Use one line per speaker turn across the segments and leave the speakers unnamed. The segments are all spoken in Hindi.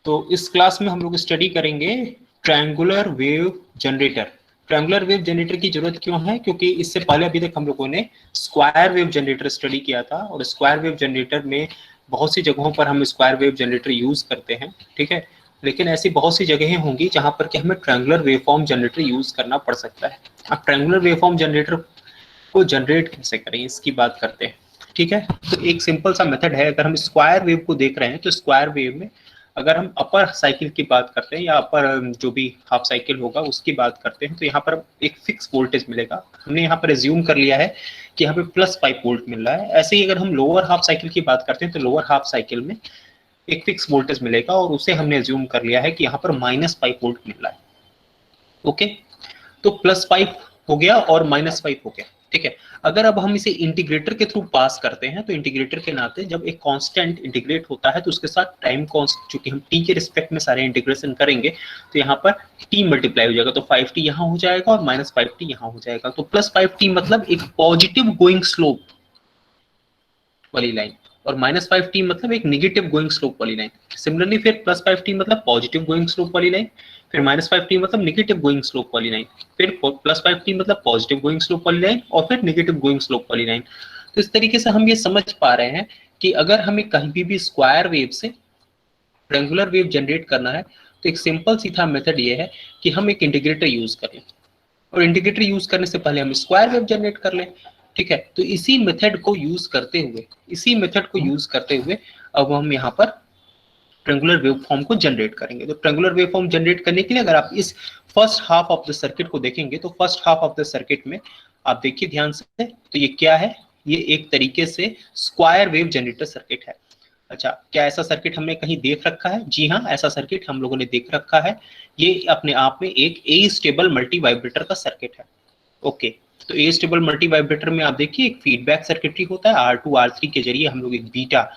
तो इस क्लास में हम लोग स्टडी करेंगे triangular wave generator. Triangular wave generator की जरूरत क्यों है? क्योंकि इससे पहले अभी तक हम लोगों ने स्क्वायर वेव जनरेटर स्टडी किया था, और स्क्वायर वेव जनरेटर में बहुत सी जगहों पर हम स्क्वायर वेव जनरेटर यूज करते हैं, ठीक है। लेकिन ऐसी बहुत सी जगहें होंगी जहां पर कि हमें ट्रायंगुलर वेवफॉर्म जनरेटर यूज करना पड़ सकता है। अब ट्रायंगुलर वेवफॉर्म जनरेटर को जनरेट कैसे करें इसकी बात करते हैं, ठीक है। तो एक सिंपल सा मेथड है। अगर हम स्क्वायर वेव को देख रहे हैं तो स्क्वायर वेव में अगर हम अपर साइकिल की बात करते हैं या अपर जो भी हाफ साइकिल होगा उसकी बात करते हैं, तो यहाँ पर एक फिक्स वोल्टेज मिलेगा। हमने यहाँ पर एज्यूम कर लिया है कि यहाँ पे +5 वोल्ट मिल रहा है। ऐसे ही अगर हम लोअर हाफ साइकिल की बात करते हैं तो लोअर हाफ साइकिल में एक फिक्स वोल्टेज मिलेगा, और उसे हमने एज्यूम कर लिया है कि यहाँ पर -5 वोल्ट मिल रहा है। ओके, तो +5 हो गया और -5 हो गया, ठीक है। अगर अब हम इसे इंटीग्रेटर के थ्रू पास करते हैं तो इंटीग्रेटर के नाते जब एक कांस्टेंट इंटीग्रेट होता है तो उसके साथ टाइम कांस्टेंट, चूंकि हम t के रिस्पेक्ट में सारे इंटीग्रेशन करेंगे तो यहाँ पर t मल्टीप्लाई हो जाएगा, तो 5t यहाँ हो जाएगा और -5t यहाँ हो जाएगा। तो +5t मतलब एक पॉजिटिव गोइंग स्लोप वाली लाइन, और -5t मतलब एक नेगेटिव गोइंग स्लोप वाली लाइन। सिमिलरली फिर +5t मतलब पॉजिटिव गोइंग स्लोप वाली लाइन, फिर -5t मतलब नेगेटिव गोइंग स्लोप वाली लाइन, फिर +5t मतलब पॉजिटिव गोइंग स्लोप वाली लाइन, और फिर नेगेटिव गोइंग स्लोप वाली लाइन। तो इस तरीके से हम ये समझ पा रहे हैं कि अगर हमें कहीं भी स्क्वायर वेव से ट्रायंगुलर वेव जनरेट करना है तो एक सिंपल सीधा मेथड ये है कि हम एक इंटीग्रेटर यूज करें, और इंटीग्रेटर यूज करने से पहले हम स्क्वायर वेव जनरेट कर लें, ठीक है। तो इसी मेथड को यूज करते हुए अब हम यहाँ पर ट्रायंगुलर वेवफॉर्म को जनरेट करेंगे। तो ट्रायंगुलर वेवफॉर्म जनरेट करने के लिए अगर आप इस first half of the circuit को देखेंगे तो first half of the circuit में आप देखिए ध्यान से, तो ये क्या है? ये एक तरीके से स्क्वायर वेव जनरेटर सर्किट है। अच्छा, क्या ऐसा सर्किट हमने कहीं देख रखा है? जी हाँ, ऐसा सर्किट हम लोगों ने देख रखा है। ये अपने आप में एक ए स्टेबल मल्टी वाइब्रेटर का सर्किट है। ओके, तो ए स्टेबल मल्टी वाइब्रेटर में आप देखिए एक फीडबैक सर्किटरी होता है। R2 R3 के जरिए हम लोग एक beta,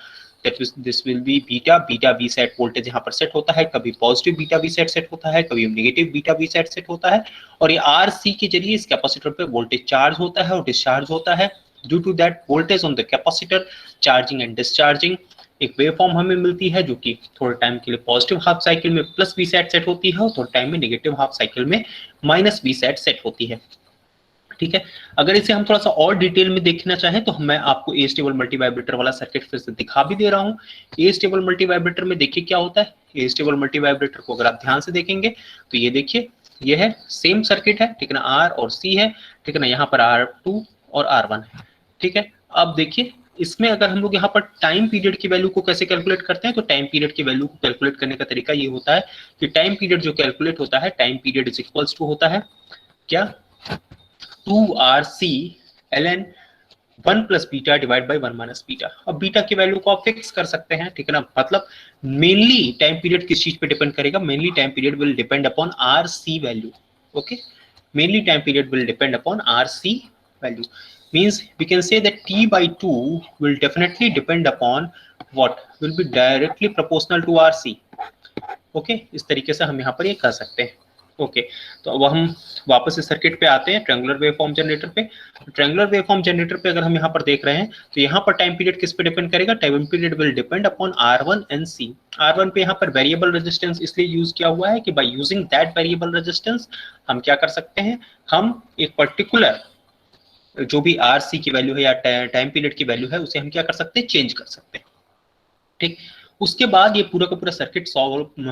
this will be beta V set voltage यहाँ पर सेट होता है। कभी पॉजिटिव बीटा वी सेट होता है, कभी नेगेटिव बीटा वी सेट होता है, और ये RC के जरिए इस कैपेसिटर पे वोल्टेज चार्ज होता है और डिस्चार्ज होता है। Due to that voltage on the capacitor charging and discharging एक वेवफॉर्म हमें मिलती है जो कि थोड़े टाइम के लिए पॉजिटिव हाफ साइकिल में +V सेट होती है और थोड़े टाइम में नेगेटिव हाफ साइकिल में -V सेट होती है, ठीक है। अगर इसे हम थोड़ा सा और डिटेल में देखना चाहें तो मैं आपको ए स्टेबल मल्टी वाइब्रेटर वाला सर्किट फिर से दिखा भी दे रहा हूं। ए स्टेबल मल्टी वाइब्रेटर में देखिए क्या होता है। ए स्टेबल मल्टी वाइब्रेटर को अगर आप ध्यान से देखेंगे तो ये देखिए, ये है सेम सर्किट है, ठीक है ना। R और C है, ठीक है ना। यहाँ पर R2 और R1 है, ठीक है। अब देखिए इसमें अगर हम लोग यहाँ पर टाइम पीरियड की वैल्यू को कैसे कैलकुलेट करते हैं, तो टाइम पीरियड की वैल्यू को कैलकुलेट करने का तरीका ये होता है कि टाइम पीरियड जो कैलकुलेट होता है, time period is equals to होता है क्या, 2RC ln 1 + beta divide by 1 - beta. अब बीटा की वैल्यू को आप फिक्स कर सकते हैं, ठीक है ना। मतलब मेनली टाइम पीरियड किस चीज पे डिपेंड करेगा? Mainly time period will depend upon RC value. Okay, mainly time period will depend upon RC value. Means we can say that T/2 will definitely depend upon what will be directly proportional to RC. Okay, इस तरीके से हम यहाँ पर ये कह सकते हैं। ओके, तो अब हम वापस इस सर्किट पे आते हैं, ट्रायंगुलर वेवफॉर्म जनरेटर पे। ट्रायंगुलर वेवफॉर्म जनरेटर पे अगर हम यहाँ पर देख रहे हैं तो यहाँ पर टाइम पीरियड किस पे डिपेंड करेगा? Time period will depend upon R1 and C। R1 पे यहाँ पर वेरिएबल रेजिस्टेंस इसलिए यूज किया हुआ है कि by using that variable resistance हम क्या कर सकते हैं, हम एक पर्टिकुलर जो भी RC की वैल्यू है या टाइम पीरियड की वैल्यू है उसे हम क्या कर सकते हैं, चेंज कर सकते हैं, ठीक। उसके बाद ये पूरा का पूरा सर्किट सॉल्व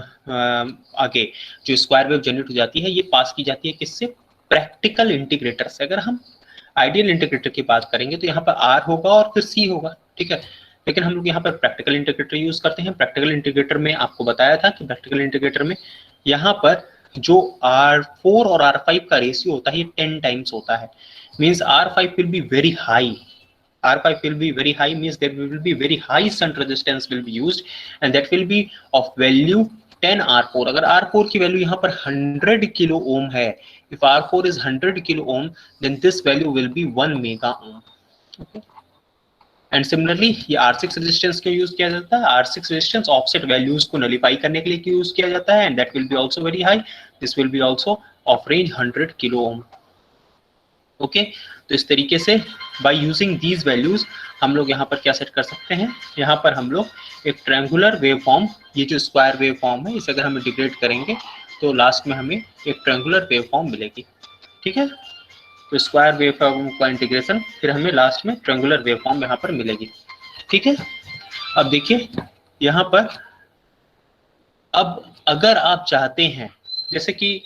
आगे जो स्क्वायर वेव जनरेट हो जाती है ये पास की जाती है किससे? प्रैक्टिकल इंटीग्रेटर से। अगर हम आइडियल इंटीग्रेटर की बात करेंगे तो यहाँ पर R होगा और फिर C होगा, ठीक है। लेकिन हम लोग यहाँ पर प्रैक्टिकल इंटीग्रेटर यूज करते हैं। प्रैक्टिकल इंटीग्रेटर में आपको बताया था कि प्रैक्टिकल इंटीग्रेटर में यहाँ पर जो R4 और R5 का रेशियो होता है ये 10 टाइम्स होता है। Means R5 will be very high, R5 will be very high, means there will be very high shunt resistance will be used and that will be of value 10 R4। अगर R4 की वैल्यू यहाँ पर 100 किलो ओम है, if R4 is 100 kilo Om then this value will be 1 mega ohm. okay? And similarly ये R6 रेजिस्टेंस क्यों यूज किया जाता है? R6 रेजिस्टेंस ऑफसेट वैल्यूज को नलीफाई करने के लिए क्यों यूज किया जाता है? And that will be also very high, this will be also of range 100 kilo Om. Okay, तो इस तरीके से बाय यूजिंग दीज वैल्यूज हम लोग यहाँ पर क्या सेट कर सकते हैं, यहाँ पर हम लोग एक ट्रायंगुलर वेवफॉर्म, ये जो स्क्वायर वेवफॉर्म है इसे अगर हम इंटीग्रेट करेंगे तो लास्ट में हमें एक ट्रायंगुलर वेवफॉर्म मिलेगी। ठीक है, तो स्क्वायर वेवफॉर्म का इंटीग्रेशन, फिर हमें लास्ट में ट्रायंगुलर वेवफॉर्म यहाँ पर मिलेगी। ठीक है, अब देखिए यहाँ पर, अब अगर आप चाहते हैं, जैसे कि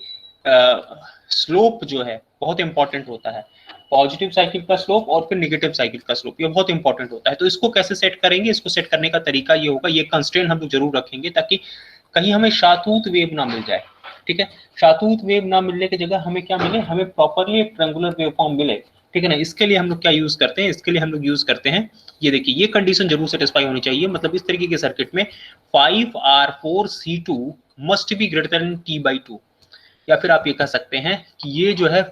स्लोप जो है बहुत इंपॉर्टेंट होता है, पॉजिटिव साइकिल का स्लोप और फिर नेगेटिव साइकिल का स्लोप, ये बहुत इंपॉर्टेंट होता है। तो इसको कैसे सेट करेंगे, इसको सेट करने का तरीका ये होगा, ये कंस्ट्रेंट हम लोग जरूर रखेंगे ताकि कहीं हमें शातूत वेव ना मिल जाए। ठीक है, शातूत वेव ना मिलने की जगह हमें क्या मिले, हमें प्रॉपरली एक ट्रायंगुलर वेवफॉर्म मिले। ठीक है ना, इसके लिए हम लोग क्या यूज करते हैं, इसके लिए हम लोग यूज करते हैं, ये देखिए ये कंडीशन जरूर सेटिस्फाई होनी चाहिए, मतलब इस तरीके के सर्किट में 5R4C2 must be greater than T/2, या फिर आप ये कह सकते हैं कि ये जो है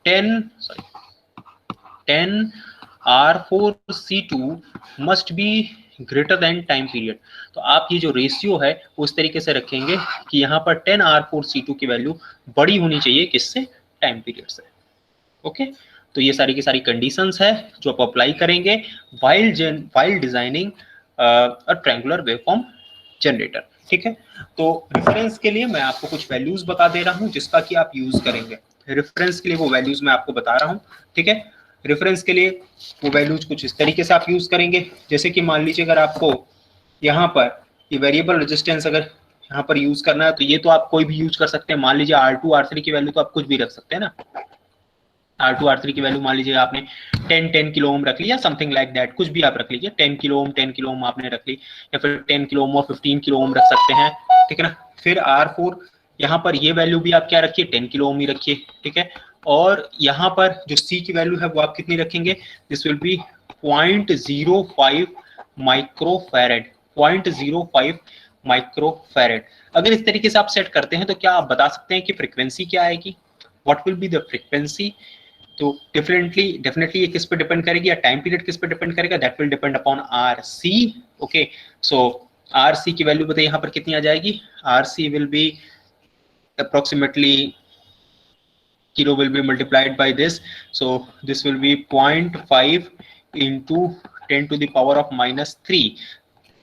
10R4C2 must be greater than time period. तो आप ये जो रेशियो है उस तरीके से रखेंगे कि यहाँ पर 10R4C2 की वैल्यू बड़ी होनी चाहिए, किससे, टाइम पीरियड से। ओके, तो ये सारी की सारी कंडीशंस है जो आप अप्लाई करेंगे while designing a triangular waveform generator. ठीक है, तो रेफरेंस के लिए मैं आपको कुछ वैल्यूज बता दे रहा हूं जिसका कि आप यूज करेंगे। रेफरेंस के लिए वो वैल्यूज मैं आपको बता रहा हूं। ठीक है, रेफरेंस के लिए वो वैल्यूज कुछ इस तरीके से आप यूज करेंगे, जैसे कि मान लीजिए अगर आपको यहाँ पर ये वेरिएबल रेजिस्टेंस अगर यहाँ पर यूज करना है तो ये तो आप कोई भी यूज कर सकते हैं। मान लीजिए R2 R3 की वैल्यू तो आप कुछ भी रख सकते हैं ना, R2 R3 की वैल्यू मान लीजिए आपने 10 किलो ओम रख लिया, समथिंग लाइक दैट, कुछ भी आप रख लीजिए, 10 किलो ओम आपने रख ली, या फिर 10 किलो ओम और 15 किलो ओम रख सकते हैं। ठीक है ना, फिर R4 यहाँ पर ये वैल्यू भी आप क्या रखिए, 10 किलो ओम ही रखिए। ठीक है, और यहाँ पर जो C की वैल्यू है वो आप कितनी रखेंगे, this will be 0.05 microfarad, 0.05 microfarad. अगर इस तरीके से आप सेट करते हैं तो क्या आप बता सकते हैं कि फ्रीक्वेंसी क्या आएगी, what will be the frequency. तो डेफिनेटली ये किस पे डिपेंड करेगी, या टाइम पीरियड किस पे डिपेंड करेगा, that will depend upon RC। Okay, so RC की वैल्यू बताइए यहाँ पर कितनी आ जाएगी, RC will be approximately, kilo will be multiplied by this, so this will be 0.5 into 10 to the power of -3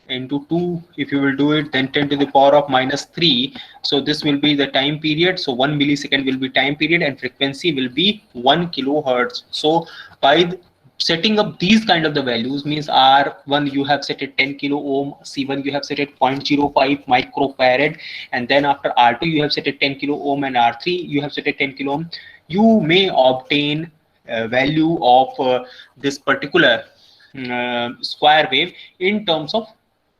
into 2, if you will do it, then 10 to the power of -3. So this will be the time period, so 1 millisecond will be time period and frequency will be 1 kilohertz. So by setting up these kind of the values, means R1 you have set it 10 kilo ohm, C1 you have set it 0.05 microfarad, and then after R2 you have set it 10 kilo ohm, and R3 you have set it 10 kilo ohm. You may obtain a value of this particular square wave in terms of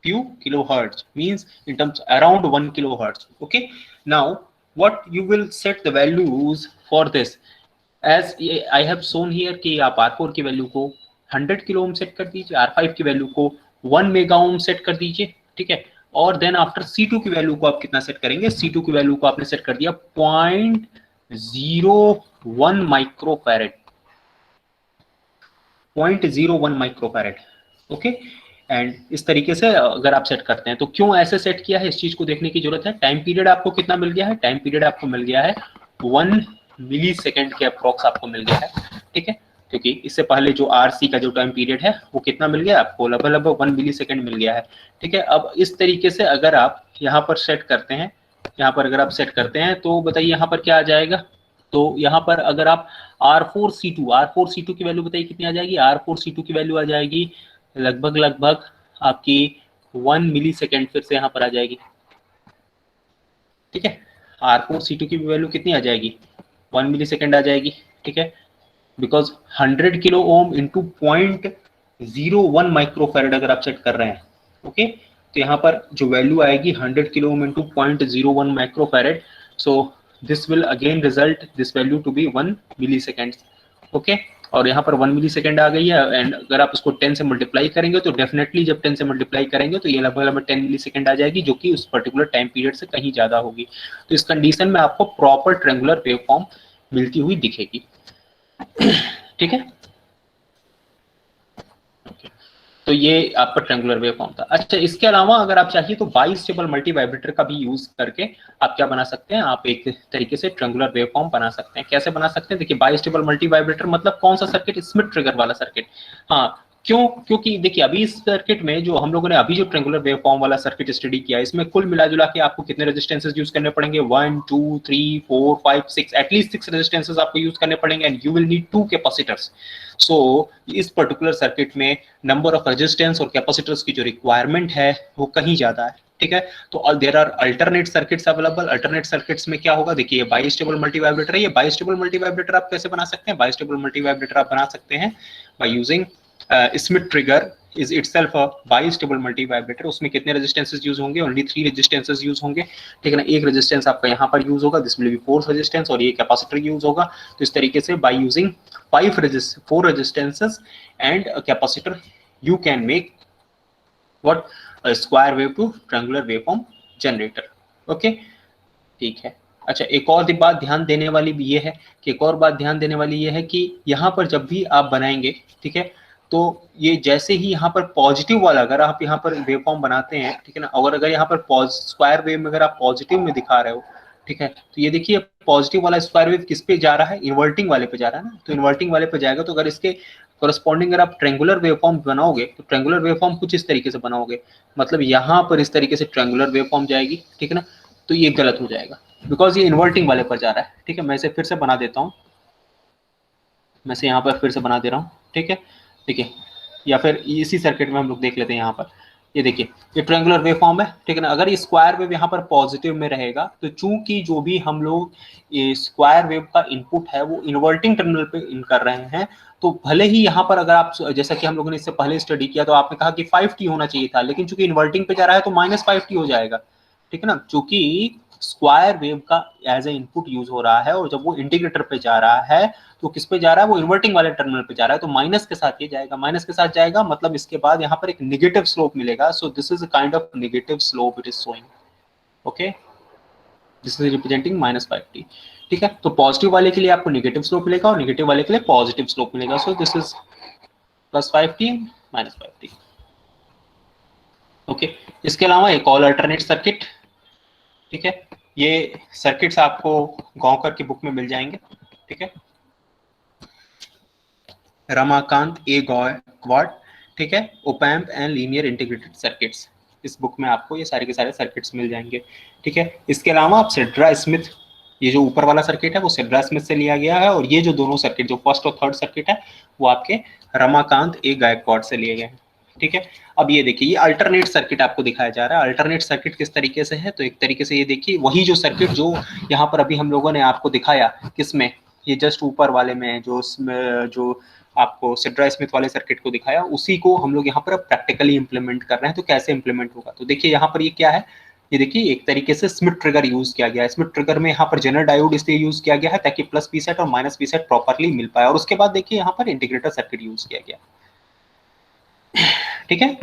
few kilohertz, means in terms around 1 kilohertz. Okay, now what you will set the values for this, as I have shown here कि आप R4 की वैल्यू को 100 किलो ओम सेट कर दीजिए, R5 की वैल्यू को 1 मेगा ओम सेट कर दीजिए। ठीक है, और देन आफ्टर C2 की वैल्यू को आप कितना सेट करेंगे, C2 की वैल्यू को आपने सेट कर दिया 0.01 माइक्रोफैरेड, 0.01 माइक्रोफैरेड। ओके, एंड इस तरीके से अगर आप सेट करते हैं तो क्यों ऐसे सेट किया है, इस चीज को देखने की जरूरत है। टाइम पीरियड आपको कितना मिल गया है, टाइम पीरियड आपको मिल गया है 1 मिली सेकेंड के अप्रोक्स आपको मिल गया है। ठीक है, क्योंकि इससे पहले जो RC का जो टाइम पीरियड है वो कितना मिल गया आपको, लगभग 1 मिली सेकेंड मिल गया है। ठीक है, अब इस तरीके से अगर आप यहाँ पर सेट करते हैं, यहाँ पर अगर आप सेट करते हैं तो बताइए यहाँ पर क्या आ जाएगा। तो यहाँ पर अगर आप R4C2 की वैल्यू बताइए कितनी आ जाएगी, R4C2 की वैल्यू आ जाएगी लगभग आपकी 1 मिली सेकेंड, फिर से यहाँ पर आ जाएगी। ठीक है, R4C2 की वैल्यू कितनी आ जाएगी, 1 मिली सेकेंड आ जाएगी। ठीक है, because 100 kilo ohm into 0.01 microfarad अगर आप सेट कर रहे हैं। ओके, तो यहाँ पर जो वैल्यू आएगी 100 kilo ohm into 0.01 microfarad, so this will again result this value to be 1 millisecond. Okay, और यहाँ पर 1 मिली सेकेंड आ गई है, एंड अगर आप उसको 10 से मल्टीप्लाई करेंगे तो डेफिनेटली जब 10 से मल्टीप्लाई करेंगे तो ये लगभग 10 मिली सेकेंड आ जाएगी, जो कि उस पर्टिकुलर टाइम पीरियड से कहीं ज्यादा होगी। तो इस कंडीशन में आपको प्रॉपर ट्रायंगुलर वेवफॉर्म मिलती हुई दिखेगी। ठीक है, तो ये आपका ट्रायंगुलर वेवफॉर्म था। अच्छा, इसके अलावा अगर आप चाहिए तो बाइस्टेबल मल्टी वाइब्रेटर का भी यूज करके आप क्या बना सकते हैं, आप एक तरीके से ट्रायंगुलर वेवफॉर्म बना सकते हैं। कैसे बना सकते हैं, देखिए बाइस्टेबल मल्टी वाइब्रेटर मतलब कौन सा सर्किट, स्मिथ ट्रिगर वाला सर्किट। हाँ, क्यों? क्योंकि देखिए अभी इस सर्किट में जो हम लोगों ने अभी जो ट्रायंगुलर वेवफॉर्म वाला सर्किट स्टडी किया, इसमें कुल मिला जुला के आपको कितने रेजिस्टेंसेस यूज करने पड़ेंगे? 1 2 3 4 5 6, एटलीस्ट 6 रेजिस्टेंसेस आपको यूज करने पड़ेंगे, and you will need 2 capacitors. So इस पर्टिकुलर सर्किट में नंबर ऑफ रेजिस्टेंस और कैपेसिटर्स की जो रिक्वायरमेंट है वो कहीं ज्यादा है, ठीक है। तो there are alternate circuits available. Alternate circuits में क्या होगा? देखिए बाइस्टेबल मल्टीवाइब्रेटर है। ये बाइस्टेबल मल्टीवाइब्रेटर आप कैसे बना सकते हैं? बाइस्टेबल मल्टीवाइब्रेटर आप बना सकते हैं by using Schmitt trigger is itself a bistable multivibrator. उसमें कितने रेजिस्टेंसेस यूज होंगे? ओनली 3 रेजिस्टेंसेस यूज होंगे, ठीक है ना। एक रेजिस्टेंस आपका यहाँ पर यूज होगा, this will be 4th resistance, और ये कैपेसिटर यूज होगा। तो इस तरीके से by using 4 resistances and a capacitor you can make what? A square wave to triangular waveform generator. Okay, ठीक है। अच्छा, एक और बात ध्यान देने वाली भी ये है कि यहाँ पर जब भी आप बनाएंगे, ठीक है, तो ये जैसे ही यहाँ पर पॉजिटिव वाला अगर आप यहाँ पर वेवफॉर्म बनाते हैं, ठीक है ना, और अगर यहाँ पर स्क्वायर वेव में अगर आप पॉजिटिव में दिखा रहे हो, ठीक है, तो ये देखिए पॉजिटिव वाला स्क्वायर वेव किस पे जा रहा है? इन्वर्टिंग वाले पे जा रहा है ना। तो इन्वर्टिंग वाले पे जाएगा, तो अगर इसके कोरस्पॉन्डिंग अगर आप ट्रायंगुलर वेवफॉर्म बनाओगे तो ट्रायंगुलर वेवफॉर्म कुछ इस तरीके से बनाओगे, मतलब यहाँ पर इस तरीके से ट्रायंगुलर वेवफॉर्म जाएगी, ठीक है ना। तो ये गलत हो जाएगा बिकॉज ये इन्वर्टिंग वाले पर जा रहा है, ठीक है। मैं इसे फिर से बना देता हूँ, मैं इसे यहाँ पर फिर से बना दे रहा हूँ, ठीक है, देखिए, या फिर इसी सर्किट में हम लोग देख लेते हैं। यहाँ पर ये देखिए, ये ट्रायंगुलर वेवफॉर्म है, ठीक है ना। अगर ये स्क्वायर वेव यहाँ पर पॉजिटिव में रहेगा, तो चूंकि जो भी हम लोग ये स्क्वायर वेव का इनपुट है वो इन्वर्टिंग टर्मिनल पे इन कर रहे हैं, तो भले ही यहाँ पर अगर आप, जैसा कि हम लोगों ने इससे पहले स्टडी किया, तो आपने कहा कि 5t होना चाहिए था, लेकिन चूंकि इन्वर्टिंग पे जा रहा है तो -5t हो जाएगा, ठीक है ना। चूंकि स्क्वायर वेव का एज ए इनपुट यूज हो रहा है, और जब वो इंटीग्रेटर पे जा रहा है तो किस पे जा रहा है? वो इन्वर्टिंग वाले टर्मिनल पे जा रहा है, तो माइनस के साथ ये जाएगा, माइनस के साथ जाएगा, मतलब इसके बाद यहाँ पर एक नेगेटिव स्लोप मिलेगा। So this is a kind of negative slope it is showing, okay, this is representing -5t, ठीक है। तो पॉजिटिव वाले के लिए आपको नेगेटिव स्लोप मिलेगा और नेगेटिव वाले के लिए पॉजिटिव स्लोप मिलेगा। So this is +5t -5t, okay. इसके अलावा एक और अल्टरनेट सर्किट, ठीक है, ये सर्किट्स आपको गांवकर की बुक में मिल जाएंगे, ठीक है, रमाकांत ए गॉयकवाड, ठीक है, op-amp and linear integrated circuits, इस बुक में आपको ये सारे के सारे सर्किट्स मिल जाएंगे, ठीक है। इसके अलावा आप सेड्रा स्मिथ, ये जो ऊपर वाला सर्किट है वो सेड्रा स्मिथ से लिया गया है, और ये जो दोनों सर्किट, जो फर्स्ट और थर्ड सर्किट है, वो आपके रमाकांत ए गायकवाड से लिए गए हैं, ठीक है। अब ये देखिए, ये अल्टरनेट सर्किट आपको दिखाया जा रहा है। अल्टरनेट सर्किट किस तरीके से है? तो एक तरीके से ये देखिए, वही जो सर्किट जो यहाँ पर अभी हम लोगों ने आपको दिखाया, किसमें? ये जस्ट ऊपर वाले में, जो उसमें जो आपको सेड्रा स्मिथ वाले सर्किट को दिखाया, उसी को हम लोग यहाँ पर प्रैक्टिकली इंप्लीमेंट कर रहे हैं। तो कैसे इंप्लीमेंट होगा? तो देखिए यहाँ पर ये क्या है, ये देखिए एक तरीके से स्मिथ ट्रिगर यूज किया गया है। स्मिथ ट्रिगर में यहाँ पर जेनर डायोड इसलिए यूज किया गया है ताकि प्लस पी सेट और माइनस पी सेट प्रॉपरली मिल पाए, और उसके बाद देखिए यहाँ पर इंटीग्रेटर सर्किट यूज किया गया, ठीक है।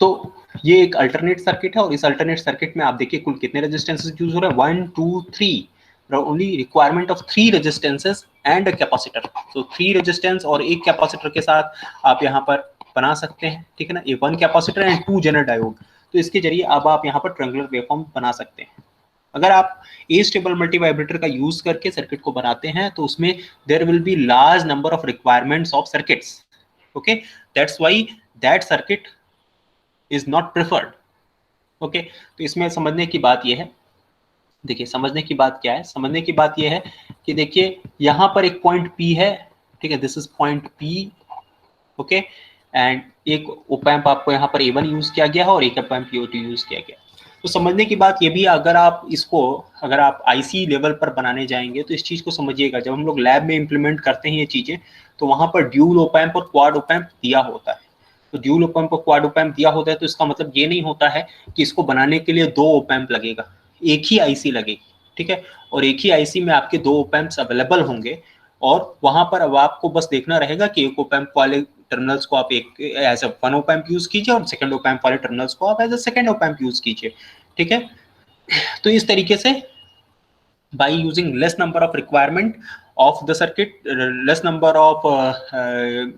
तो ये एक अल्टरनेट सर्किट है, और इस अल्टरनेट सर्किट में आप देखिए कुल कितने रेजिस्टेंसेस यूज हो रहे हैं? 1 2 3, only requirement of 3 resistances and a capacitor. तो 3 रेजिस्टेंस और एक कैपेसिटर के साथ आप यहाँ पर बना सकते हैं, ठीक है ना। ये 1 कैपेसिटर एंड 2 जेनर डायोड, तो इसके जरिए अब आप यहाँ पर ट्रायंगुलर वेवफॉर्म बना सकते हैं। अगर आप ए स्टेबल मल्टीवाइब्रेटर का यूज करके सर्किट को बनाते हैं, तो उसमें there will be large number of requirements of circuits, okay, that's why that circuit is not preferred, okay. तो इसमें समझने की बात यह है, देखिए समझने की बात क्या है? समझने की बात यह है कि देखिए यहाँ पर एक पॉइंट P है, ठीक है, this is point P, okay, and एक ओपैम्प आपको यहाँ पर A1 यूज किया गया है और एक ओपैम्प PO2 यूज किया गया। तो समझने की बात ये भी, अगर आप आईसी लेवल पर बनाने जाएंगे तो इस चीज को समझिएगा, जब हम लोग लैब में इंप्लीमेंट करते हैं ये चीजें, तो वहां पर ड्यूल ओपैम्प और क्वाड ओपैम्प दिया होता है। तो ड्यूल ओपैम्प और क्वाड ओपैम्प दिया होता है, तो इसका मतलब ये नहीं होता है कि इसको बनाने के लिए 2 ओपैम्प लगेगा, एक ही आईसी लगेगी, ठीक है, और एक ही आईसी में आपके 2 ओपैम्प्स अवेलेबल होंगे, और वहां पर अब आपको बस देखना रहेगा कि एक ओपैम्प वाले टर्मिनल्स को आप एक एज अ 1 ओपैम्प यूज कीजिए, और सेकंड ओपैम्प वाले टर्मिनल्स को आप as a second opamp use कीजिए, ठीक है। तो इस तरीके से by using less number of requirement of the circuit, less number of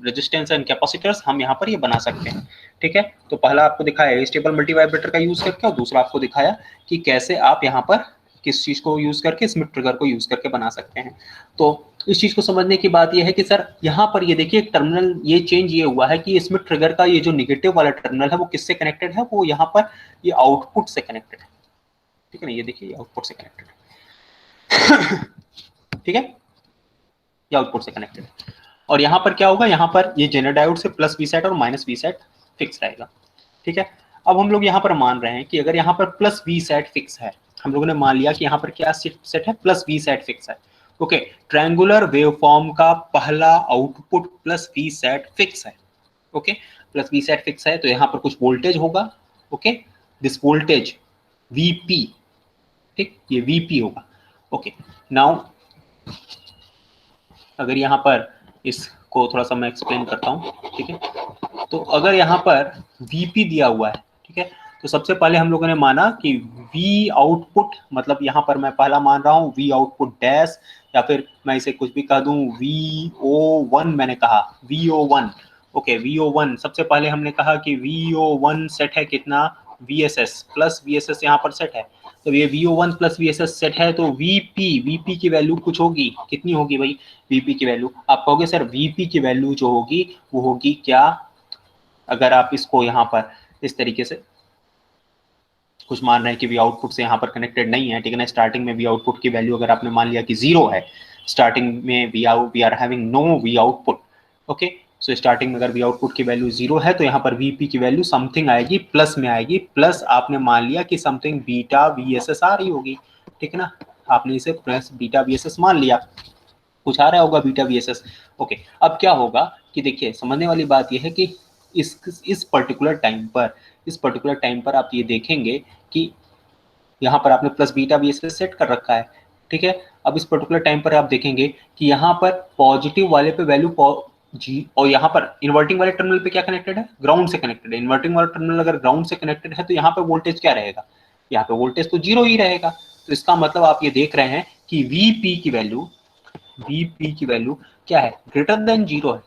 resistance and capacitors, हम यहाँ पर ये बना सकते हैं, ठीक है। तो पहला आपको दिखाया स्टेबल मल्टीवाइब्रेटर का यूज करके, और दूसरा आपको दिखाया कि कैसे आप यहाँ पर किस चीज को यूज करके, स्मिथ ट्रिगर को यूज करके बना सकते हैं। तो इस चीज को समझने की बात यह है कि सर यहाँ पर ये देखिए एक टर्मिनल ये चेंज ये हुआ है कि इसमें ट्रिगर का ये जो निगेटिव वाला टर्मिनल है वो किससे कनेक्टेड है, वो यहाँ पर ये आउटपुट से कनेक्टेड है, ठीक है ना, ये देखिए ये आउटपुट से कनेक्टेड है ठीक है, ये आउटपुट से कनेक्टेड है। और यहाँ पर क्या होगा, यहाँ पर ये जेनर डायोड से प्लस वी सेट और माइनस वी सेट फिक्स रहेगा, ठीक है। अब हम लोग यहाँ पर मान रहे हैं कि अगर यहाँ पर प्लस वी सेट फिक्स है, हम लोगों ने मान लिया कि यहाँ पर क्या सेट है, प्लस वी सेट फिक्स है, ओके। ट्रायंगुलर वेवफॉर्म का पहला output plus V set fix है, okay, plus V set fix है, तो यहाँ पर कुछ वोल्टेज होगा, ओके, दिस वोल्टेज वीपी, ठीक, ये वीपी होगा, ओके। नाउ अगर यहाँ पर इसको थोड़ा सा मैं एक्सप्लेन करता हूँ, ठीक है। तो अगर यहाँ पर वीपी दिया हुआ है, ठीक है, तो सबसे पहले हम लोगों ने माना कि वी आउटपुट, मतलब यहाँ पर मैं पहला मान रहा हूँ वी आउटपुट डैश, या फिर मैं इसे कुछ भी कह दूं VO1, मैंने कहा VO1, ओके, VO1 सबसे पहले हमने कहा कि VO1 सेट है कितना, VSS प्लस VSS यहाँ पर सेट है, तो ये VO1 प्लस VSS सेट है, तो VP की वैल्यू कुछ होगी, कितनी होगी भाई, VP की वैल्यू आप कहोगे सर VP की वैल्यू जो होगी वो होगी क्या, अगर आप इसको यहाँ पर इस तरीके से कुछ मान रहे हैं कि वी आउटपुट से यहाँ पर कनेक्टेड नहीं है, ठीक है ना, स्टार्टिंग में वी आउटपुट की वैल्यू अगर आपने मान लिया कि 0 है, स्टार्टिंग में we are having no V output, okay, so starting में अगर वी आउटपुट की वैल्यू 0 है तो यहाँ पर वीपी की वैल्यू समथिंग आएगी प्लस में आएगी, प्लस आपने मान लिया कि समथिंग बीटा VSS आ रही होगी, ठीक है ना, आपने इसे प्लस बीटा VSS मान लिया, कुछ आ रहा होगा बीटा VSS, ओके। अब क्या होगा कि देखिए समझने वाली बात यह है कि इस पर्टिकुलर टाइम पर आप ये देखेंगे कि यहाँ पर आपने प्लस बीटा VSS सेट कर रखा है, ठीक है। अब इस पर्टिकुलर टाइम पर आप देखेंगे कि यहाँ पर पॉजिटिव वाले पे वैल्यू जी, और यहाँ पर इन्वर्टिंग वाले टर्मिनल पे क्या कनेक्टेड है, ग्राउंड से कनेक्टेड है, इन्वर्टिंग वाला टर्मिनल अगर ग्राउंड से कनेक्टेड है तो यहाँ पे वोल्टेज क्या रहेगा, यहाँ पे वोल्टेज तो 0 ही रहेगा, तो इसका मतलब आप ये देख रहे हैं कि VP की वैल्यू क्या है, ग्रेटर देन 0 है,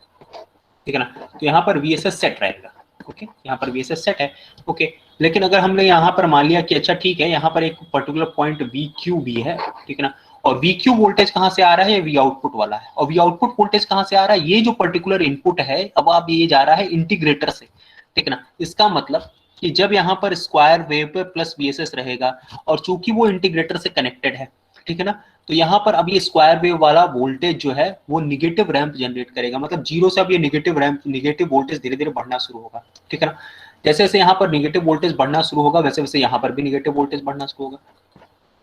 ठीक है ना, तो यहाँ पर VSS सेट रहेगा, ओके, यहाँ पर VSS सेट है, ओके। लेकिन अगर हमने यहाँ पर मान लिया कि अच्छा ठीक है, यहाँ पर एक पर्टिकुलर पॉइंट VQ भी है, ठीक है ना, और VQ वोल्टेज कहाँ से आ रहा है, वी आउटपुट वाला है, और वी आउटपुट वोल्टेज कहाँ से आ रहा है, ये जो पर्टिकुलर इनपुट है, अब आप ये जा रहा है इंटीग्रेटर से, ठीक है ना, इसका मतलब कि जब यहाँ पर स्क्वायर वेव पे प्लस VSS रहेगा और चूंकि वो इंटीग्रेटर से कनेक्टेड है, ठीक है ना, तो यहाँ पर अब ये स्क्वायर वेव वाला वोल्टेज जो है वो निगेटिव रैंप जनरेट करेगा, मतलब 0 से अब ये निगेटिव वोल्टेज धीरे धीरे बढ़ना शुरू होगा, ठीक है ना, जैसे जैसे यहाँ पर निगेटिव वोल्टेज बढ़ना शुरू होगा वैसे वैसे यहाँ पर भी निगेटिव वोल्टेज बढ़ना शुरू होगा,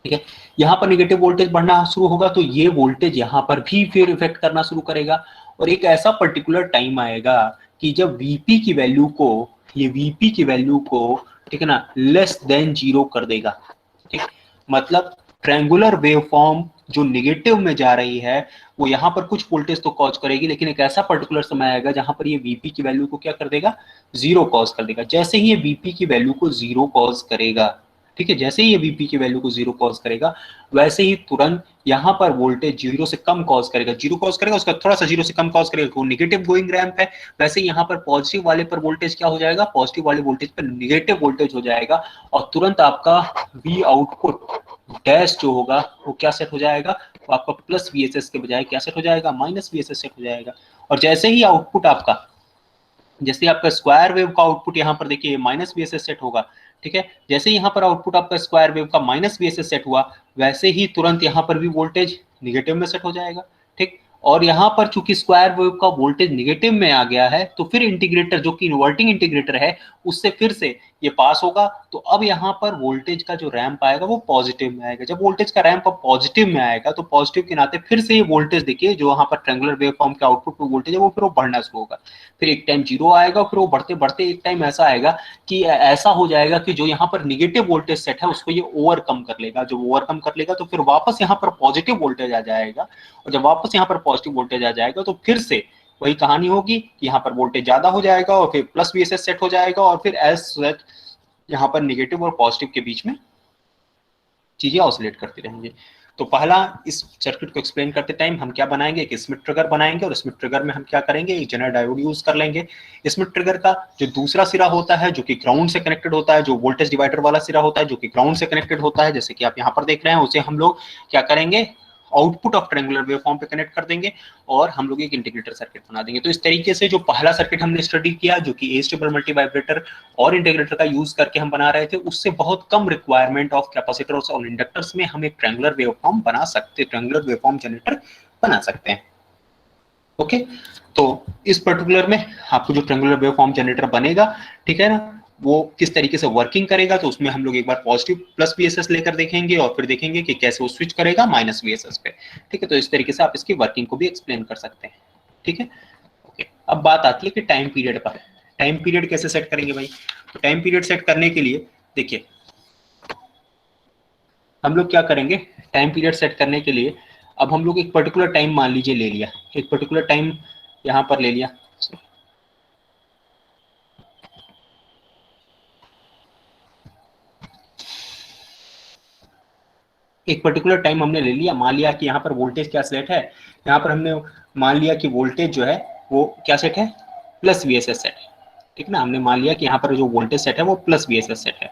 ठीक है। यहाँ पर निगेटिव वोल्टेज बढ़ना शुरू होगा तो ये वोल्टेज यहाँ पर भी फिर इफेक्ट करना शुरू करेगा, और एक ऐसा पर्टिकुलर टाइम आएगा कि जब वीपी की वैल्यू को ठीक है ना लेस देन 0 कर देगा, ठीक, मतलब ट्रायंगुलर वेवफॉर्म जो निगेटिव में जा रही है वो यहाँ पर कुछ वोल्टेज तो कॉज करेगी, लेकिन एक ऐसा पर्टिकुलर समय आएगा जहां पर ये वीपी की वैल्यू को क्या कर देगा, 0 कॉज कर देगा। जैसे ही ये वीपी की वैल्यू को 0 कॉज करेगा, ठीक है, जैसे ही ये वीपी की वैल्यू को 0 कॉज करेगा वैसे ही तुरंत यहाँ पर वोल्टेज 0 से कम कॉज करेगा, 0 कॉज करेगा उसका थोड़ा सा 0 से कम कॉज करेगा, वो निगेटिव गोइंग रैंप है, वैसे ही यहाँ पर पॉजिटिव वाले पर वोल्टेज क्या हो जाएगा, पॉजिटिव वाले वोल्टेज पर निगेटिव वोल्टेज हो जाएगा, और तुरंत आपका वी आउटपुट डैश जो होगा वो क्या सेट हो जाएगा, तो आपका प्लस VSS के बजाय क्या सेट हो जाएगा, माइनस VSS सेट हो जाएगा। और जैसे ही आउटपुट आपका, जैसे आपका स्क्वायर वेव का आउटपुट यहाँ पर देखिए माइनस VSS सेट होगा, ठीक है, जैसे ही यहाँ पर आउटपुट आपका स्क्वायर वेव का माइनस VSS सेट हुआ वैसे ही तुरंत यहाँ पर भी वोल्टेज निगेटिव में सेट हो जाएगा, ठीक। और यहाँ पर चूंकि स्क्वायर वेव का वोल्टेज निगेटिव में आ गया है तो फिर इंटीग्रेटर जो कि इन्वर्टिंग इंटीग्रेटर है उससे फिर से ये पास होगा, तो अब यहाँ पर वोल्टेज का जो रैंप आएगा वो पॉजिटिव में आएगा। जब वोल्टेज का रैंप अब पॉजिटिव में आएगा तो पॉजिटिव के नाते फिर से ये वोल्टेज देखिए जो यहाँ पर ट्रायंगुलर वेवफॉर्म के आउटपुट पे वोल्टेज है वो फिर वो बढ़ना शुरू होगा, फिर एक टाइम 0 आएगा, फिर वो बढ़ते बढ़ते एक टाइम ऐसा आएगा कि ऐसा हो जाएगा कि जो यहाँ पर निगेटिव वोल्टेज सेट है उसको ये ओवरकम कर लेगा, जब ओवरकम कर लेगा तो फिर वापस यहाँ पर पॉजिटिव वोल्टेज आ जाएगा, और जब वापस यहाँ पर पॉजिटिव वोल्टेज आ जाएगा तो फिर से वही कहानी होगी कि यहाँ पर वोल्टेज ज्यादा हो जाएगा और फिर प्लस VSS सेट हो जाएगा, और फिर एज सेट यहाँ पर निगेटिव और पॉजिटिव के बीच में चीजें ऑसिलेट करती रहेंगी। तो पहला इस सर्किट को एक्सप्लेन करते टाइम हम क्या बनाएंगे, एक स्मिथ ट्रिगर बनाएंगे, और स्मिथ ट्रिगर में हम क्या करेंगे, एक जेनर डायोड यूज कर लेंगे। स्मिथ ट्रिगर का जो दूसरा सिरा होता है जो कि ग्राउंड से कनेक्टेड होता है, जो वोल्टेज डिवाइडर वाला सिरा होता है जो कि ग्राउंड से कनेक्टेड होता है, जैसे कि आप यहाँ पर देख रहे हैं, उसे हम लोग क्या करेंगे, आउटपुट ऑफ ट्रायंगुलर वेवफॉर्म पे कनेक्ट कर देंगे और हम लोग एक इंटीग्रेटर सर्किट बना देंगे। तो इस तरीके से जो पहला सर्किट हमने स्टडी किया, जो कि एस्टेबल मल्टीवाइब्रेटर और इंटीग्रेटर का यूज करके हम बना रहे थे, उससे बहुत कम रिक्वायरमेंट ऑफ कैपेसिटर्स और इंडक्टर्स में हम एक ट्रायंगुलर वेवफॉर्म बना सकते, ट्रायंगुलर वेवफॉर्म जनरेटर बना सकते हैं। ओके, तो इस पर्टिकुलर में आपको जो ट्रायंगुलर वेवफॉर्म जनरेटर बनेगा, ठीक है ना, वो किस तरीके से वर्किंग करेगा, तो उसमें हम लोग एक बार पॉजिटिव प्लस वीएसएस लेकर देखेंगे और फिर देखेंगे कि कैसे वो स्विच करेगा माइनस वीएसएस पे। ठीक है, तो इस तरीके से आप इसकी वर्किंग को भी एक्सप्लेन कर सकते हैं। ठीक है, ओके। अब बात आती है कि टाइम पीरियड पर। टाइम पीरियड कैसे सेट करेंगे भाई? तो टाइम पीरियड सेट करने के लिए देखिए हम लोग क्या करेंगे, टाइम पीरियड सेट करने के लिए अब हम लोग एक पर्टिकुलर टाइम मान लीजिए ले लिया, एक पर्टिकुलर टाइम यहां पर ले लिया, एक पर्टिकुलर टाइम हमने ले लिया, मान लिया कि यहाँ पर वोल्टेज क्या सेट है, यहाँ पर हमने मान लिया कि वोल्टेज जो है वो क्या सेट है, प्लस वीएसएस सेट है। ठीक ना, हमने मान लिया कि यहाँ पर जो वोल्टेज सेट है वो प्लस वीएसएस सेट है।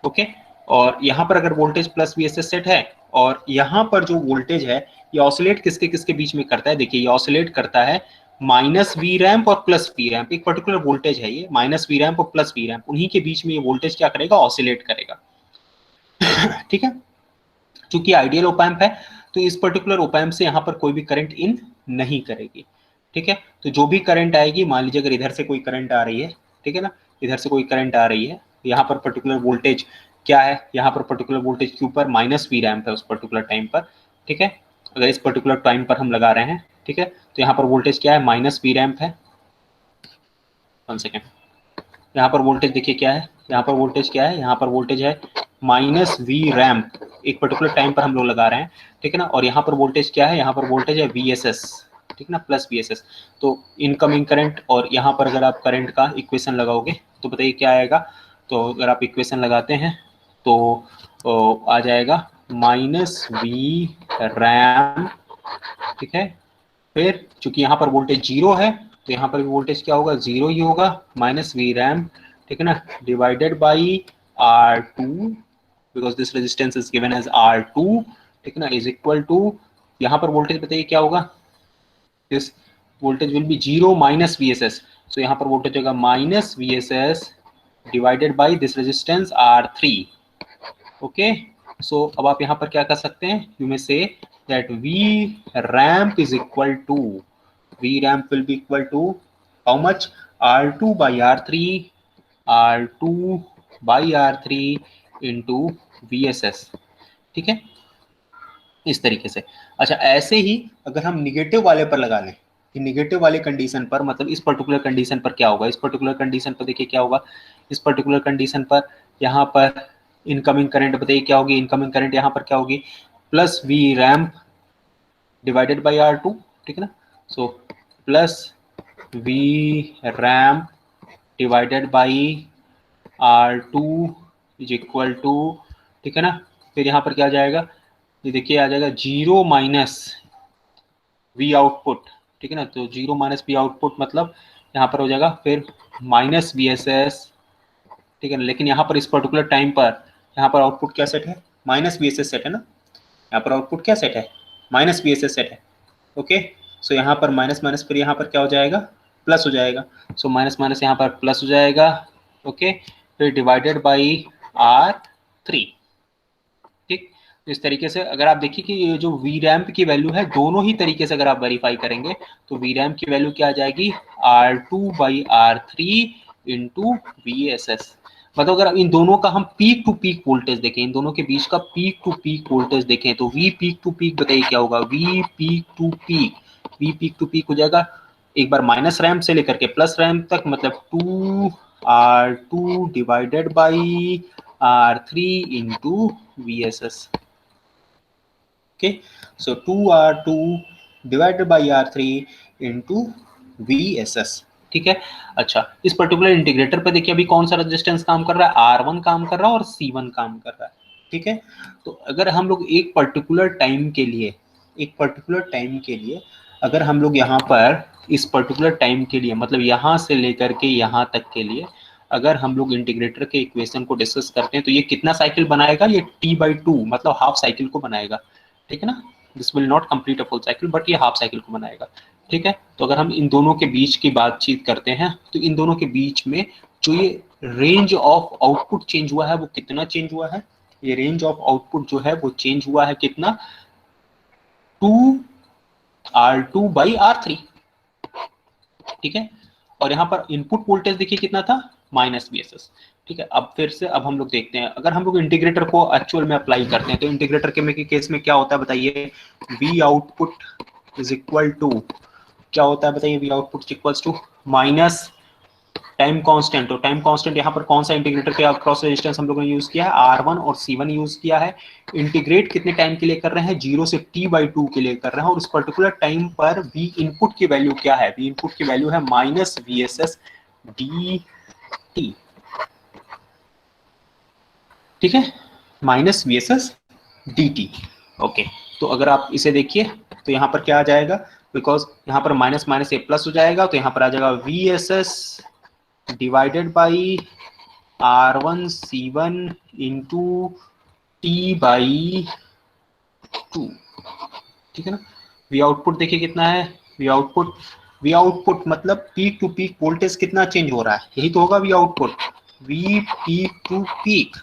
ओके, और यहाँ पर अगर वोल्टेज प्लस वीएसएस सेट है और यहाँ पर जो वोल्टेज है ये ऑसिलेट किसके किसके बीच में करता है, देखिए ये ऑसिलेट करता है माइनस वी रैम्प और प्लस वी रैम्प, एक पर्टिकुलर वोल्टेज है ये माइनस वी रैम्प और प्लस वी रैम्प, उन्हीं के बीच में ये वोल्टेज क्या करेगा, ऑसिलेट करेगा। ठीक है, चूंकि आइडियल ओपैम्प है तो इस पर्टिकुलर ओपैम्प से यहाँ पर कोई भी करंट इन नहीं करेगी। ठीक है, तो जो भी करंट आएगी, मान लीजिए अगर इधर से कोई करंट आ रही है, ठीक है ना, इधर से कोई करंट आ रही है, यहाँ पर पर्टिकुलर वोल्टेज क्या है, यहाँ पर पर्टिकुलर वोल्टेज के ऊपर माइनस वी रैम्प है उस पर्टिकुलर टाइम पर। ठीक है, अगर इस पर्टिकुलर टाइम पर हम लगा रहे हैं, ठीक है, तो यहाँ पर वोल्टेज क्या है, माइनस वी रैम्प है। 1 सेकेंड, यहाँ पर वोल्टेज देखिए क्या है, यहाँ पर वोल्टेज क्या है, यहाँ पर वोल्टेज है माइनस वी रैम्प, एक पर्टिकुलर टाइम पर हम लोग लगा रहे हैं। ठीक है ना, और यहाँ पर वोल्टेज क्या है, यहाँ पर वोल्टेज है वी एस एस। ठीक ना, प्लस वी एस एस। तो इनकमिंग करंट और यहाँ पर अगर आप करंट का इक्वेशन लगाओगे तो बताइए क्या आएगा। तो अगर आप इक्वेशन लगाते हैं तो आ जाएगा माइनस वी रैम। ठीक है, फिर चूंकि यहाँ पर वोल्टेज जीरो है तो यहाँ पर भी वोल्टेज क्या होगा, जीरो ही होगा, माइनस वी रैम। ठीक है ना, divided by R2 because this resistance is given as R2। ठीक है ना, इज इक्वल टू, यहाँ पर वोल्टेज बताइए क्या होगा, this voltage will be zero minus V S S, so यहाँ पर वोल्टेज होगा minus V S S divided by this resistance R3। Okay, so अब आप यहाँ पर क्या कर सकते हैं, you may say that V ramp is equal to, V ramp will be equal to how much, R2 by R3, R2 by R3 into VSS। ठीक है, इस तरीके से। अच्छा, ऐसे ही अगर हम निगेटिव वाले पर लगा लें, कि निगेटिव वाले कंडीशन पर, मतलब इस पर्टिकुलर कंडीशन पर क्या होगा, इस पर्टिकुलर कंडीशन पर देखिए क्या होगा, इस पर्टिकुलर कंडीशन पर यहाँ पर इनकमिंग करंट बताइए क्या होगी, इनकमिंग करंट यहाँ पर क्या होगी, plus V ramp divided by R2। ठीक है ना, so plus V ramp divided by R2 is equal to, ठीक है ना, फिर यहाँ पर क्या आ जाएगा, ये देखिए आ जाएगा जीरो माइनस वी आउटपुट। ठीक है ना, तो जीरो माइनस वी आउटपुट मतलब यहाँ पर हो जाएगा फिर माइनस वी एस एस। ठीक है ना, लेकिन यहाँ पर इस पर्टिकुलर टाइम पर यहाँ पर आउटपुट क्या सेट है, minus V S S set है ना, यहाँ पर आउटपुट क्या सेट है, minus V S S set है। ओके, सो यहाँ पर माइनस माइनस फिर यहाँ पर क्या हो जाएगा, प्लस हो जाएगा, सो माइनस माइनस यहाँ पर प्लस हो जाएगा। ओके, फिर डिवाइडेड बाई R3। ठीक, तो इस तरीके से अगर आप देखिए कि ये जो वी रैम्प की वैल्यू है, दोनों ही तरीके से अगर आप वेरीफाई करेंगे तो वी रैम्प की वैल्यू क्या आ जाएगी, R2 by R3 into we S S. मतलब अगर इन दोनों का हम पीक टू पीक वोल्टेज देखें, इन दोनों के बीच का पीक टू पीक वोल्टेज देखें, तो वी पीक टू पीक बताइए क्या होगा, V peak to peak, V peak to peak हो जाएगा एक बार माइनस रैम्प से लेकर के प्लस रैम्प तक, मतलब 2R2 divided by R3 into we S S. okay, so 2R2 divided by R3 into VSS। ठीक है, अच्छा, इस पर्टिकुलर इंटीग्रेटर पे देखिए अभी कौन सा रेजिस्टेंस काम कर रहा है, R1 काम कर रहा है और C1 काम कर रहा है। ठीक है, तो अगर हम लोग एक पर्टिकुलर टाइम के लिए, एक पर्टिकुलर टाइम के लिए अगर हम लोग यहाँ पर इस पर्टिकुलर टाइम के लिए, मतलब यहाँ से लेकर के यहाँ तक के लिए अगर हम लोग इंटीग्रेटर के इक्वेशन को डिस्कस करते हैं तो ये कितना साइकिल बनाएगा, ये T/2 मतलब हाफ साइकिल को बनाएगा। ठीक है ना, this will not complete a full cycle, but ये हाफ साइकिल को बनाएगा। ठीक है, तो अगर हम इन दोनों के बीच की बातचीत करते हैं तो इन दोनों के बीच में जो ये रेंज ऑफ आउटपुट चेंज हुआ है वो कितना चेंज हुआ है, ये रेंज ऑफ आउटपुट जो है वो चेंज हुआ है कितना, 2R2/R3। ठीक है, और यहाँ पर इनपुट वोल्टेज देखिए कितना था, -VSS। ठीक है, अब फिर से अब हम लोग देखते हैं, अगर हम लोग इंटीग्रेटर को एक्चुअल में अप्लाई करते हैं तो इंटीग्रेटर के केस में क्या होता है बताइए, V output is equal to, क्या होता है बताइए, V output equals to minus time constant. और टाइम कांस्टेंट यहाँ पर कौन सा इंटीग्रेटर के अक्रॉस रेजिस्टेंस हम लोगों ने यूज किया है, R1 और C1 यूज किया है। इंटीग्रेट कितने टाइम के लिए कर रहे हैं, 0 से T/2 के लिए कर रहे हैं, और उस पर्टिकुलर टाइम पर V इनपुट की वैल्यू क्या है, V इनपुट की वैल्यू है -VSS dt। ठीक है, -VSS dt। ओके, तो अगर आप इसे देखिए तो यहाँ पर क्या आ जाएगा, बिकॉज यहाँ पर माइनस माइनस ए प्लस हो जाएगा, तो यहाँ पर आ जाएगा VSS divided by R1 C1 into T/2। ठीक है ना, V आउटपुट देखिए कितना है, V आउटपुट मतलब पीक टू पीक वोल्टेज कितना चेंज हो रहा है, यही तो होगा V output, V peak to peak.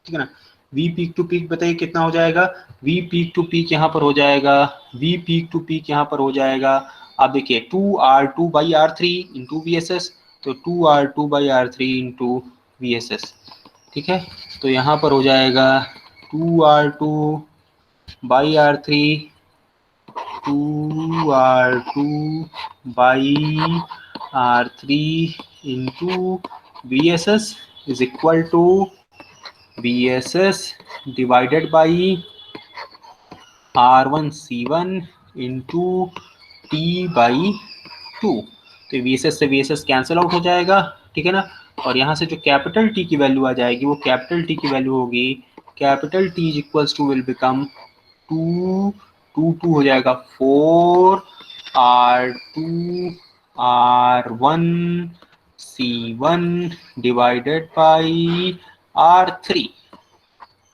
ठीक है ना, V पीक टू पीक बताइए कितना हो जाएगा, V पीक टू पीक यहाँ पर हो जाएगा, V पीक टू पीक यहाँ पर हो जाएगा, आप देखिए 2R2/R3 इंटू VSS, तो 2R2/R3 इंटू VSS। ठीक है, तो यहाँ पर हो जाएगा 2R2/R3 2R2/R3 into VSS is equal to VSS divided by R1 C1 into T/2। तो VSS से VSS कैंसिल आउट हो जाएगा। ठीक है ना, और यहाँ से जो कैपिटल T की वैल्यू आ जाएगी वो कैपिटल T की वैल्यू होगी, capital T is equals to will become 2 हो जाएगा 4R2/R1 C1 divided by R3।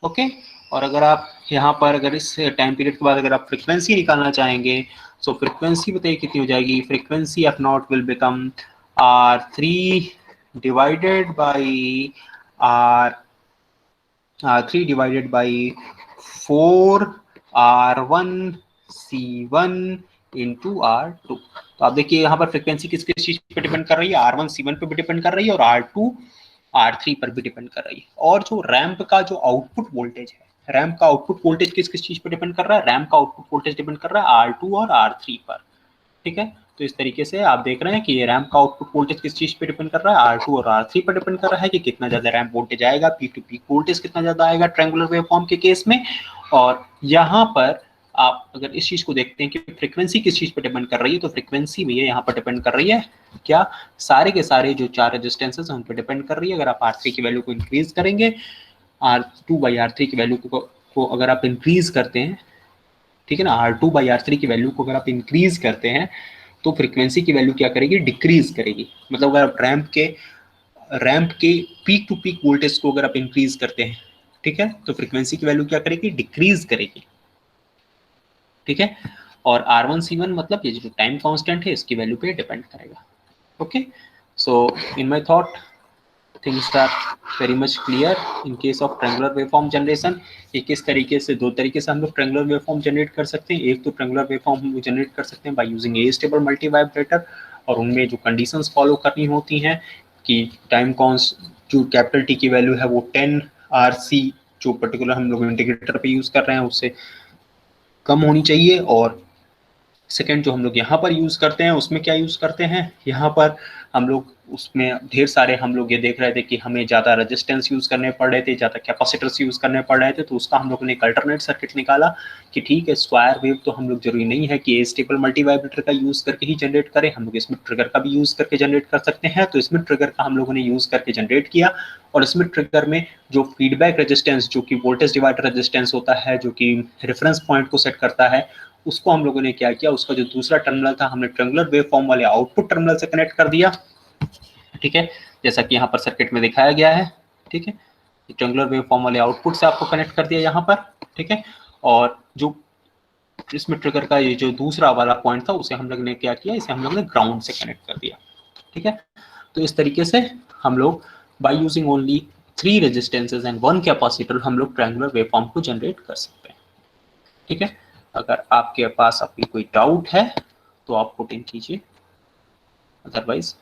Okay, और अगर आप यहाँ पर अगर इस टाइम पीरियड के बाद अगर आप फ्रीक्वेंसी निकालना चाहेंगे, सो फ्रीक्वेंसी बताइए कितनी हो जाएगी, frequency F0 will become R3 divided by R3 divided by 4R1 C1 into R2। तो आप देखिए यहाँ पर फ्रीक्वेंसी किस किस चीज पे डिपेंड कर रही है, R1 C1 पे भी डिपेंड कर रही है और R2 R3 पर भी डिपेंड कर रही है। और जो रैंप का जो आउटपुट वोल्टेज है, रैंप का आउटपुट वोल्टेज किस किस चीज पर डिपेंड कर रहा है, रैंप का आउटपुट वोल्टेज डिपेंड कर रहा है R2 और R3 पर। ठीक है, तो इस तरीके से आप देख रहे हैं कि ये रैंप का आउटपुट वोल्टेज किस चीज पे डिपेंड कर रहा है, R2 और R3 पर डिपेंड कर रहा है कि कितना ज्यादा रैंप वोल्टेज आएगा, पीक टू पीक वोल्टेज कितना ज्यादा आएगा ट्रायंगुलर वेवफॉर्म के केस में। और यहाँ पर आप अगर इस चीज को देखते हैं कि फ्रीक्वेंसी किस चीज पे डिपेंड कर रही है, तो फ्रीक्वेंसी भी यहाँ पर डिपेंड कर रही है क्या, सारे के सारे जो 4 रेजिस्टेंसेस हैं उन पर डिपेंड कर रही है। अगर आप R3 की वैल्यू को इंक्रीज करेंगे, R2/R3 की वैल्यू को अगर आप इंक्रीज करते हैं, ठीक है ना, R2/R3 की वैल्यू को अगर आप इंक्रीज करते हैं तो फ्रीक्वेंसी की वैल्यू क्या करेगी, डिक्रीज करेगी। मतलब अगर आप रैंप के पीक टू पीक वोल्टेज को अगर आप इंक्रीज करते हैं, ठीक है, तो फ्रीक्वेंसी की वैल्यू क्या करेगी, डिक्रीज करेगी। ठीक है, और R1 C1 मतलब ये जो टाइम कांस्टेंट है इसकी वैल्यू पे डिपेंड करेगा। Okay, so in my thought things are very much clear in case of triangular waveform generation। ये किस तरीके से, दो तरीके से हम लोग ट्रायंगुलर वेवफॉर्म जनरेट कर सकते हैं। एक तो ट्रायंगुलर वेवफॉर्म हम लोग जनरेट कर सकते हैं by using A stable multi vibrator, और उनमें जो कंडीशंस फॉलो करनी होती हैं कि टाइम कॉन्स जो कैपिटल टी की वैल्यू है वो 10RC जो पर्टिकुलर हम लोग इंटीग्रेटर पे यूज कर रहे हैं उससे कम होनी चाहिए। और सेकेंड जो हम लोग यहाँ पर यूज करते हैं उसमें क्या यूज करते हैं, यहाँ पर हम लोग उसमें ढेर सारे हम लोग ये देख रहे थे कि हमें ज़्यादा रेजिस्टेंस यूज करने पड़ रहे थे, ज़्यादा कैपेसिटर्स यूज करने पड़ रहे थे, तो उसका हम लोगों ने एक अल्टरनेट सर्किट निकाला कि ठीक है, स्क्वायर वेव तो हम लोग जरूरी नहीं है कि ए स्टेबल मल्टी वाइब्रेटर का यूज करके ही जनरेट करें, हम लोग इसमें ट्रिगर का भी यूज करके जनरेट कर सकते हैं। तो इसमें ट्रिगर का हम लोगों ने यूज करके जनरेट किया, और इसमें ट्रिगर में जो फीडबैक रेजिस्टेंस जो कि वोल्टेज डिवाइडर रेजिस्टेंस होता है, जो कि रेफरेंस पॉइंट को सेट करता है, उसको हम लोगों ने क्या किया, उसका जो दूसरा टर्मिनल था हमने ट्रायंगुलर वेवफॉर्म वाले आउटपुट टर्मिनल से कनेक्ट कर दिया। ठीक है, जैसा कि यहाँ पर सर्किट में दिखाया गया है। ठीक है, ट्रायंगुलर वेवफॉर्म वाले आउटपुट से आपको कनेक्ट कर दिया यहाँ पर। ठीक है, और जो इसमें ट्रिगर का ये जो दूसरा वाला पॉइंट था उसे हम लोग ने क्या किया, इसे हम लोग ने ग्राउंड से कनेक्ट कर दिया। ठीक है, तो इस तरीके से हम लोग by using only 3 resistances and 1 capacitor हम लोग ट्रायंगुलर वेवफॉर्म को जनरेट कर सकते हैं। ठीक है, अगर आपके पास अभी कोई डाउट है तो आप पुट इन कीजिए, अदरवाइज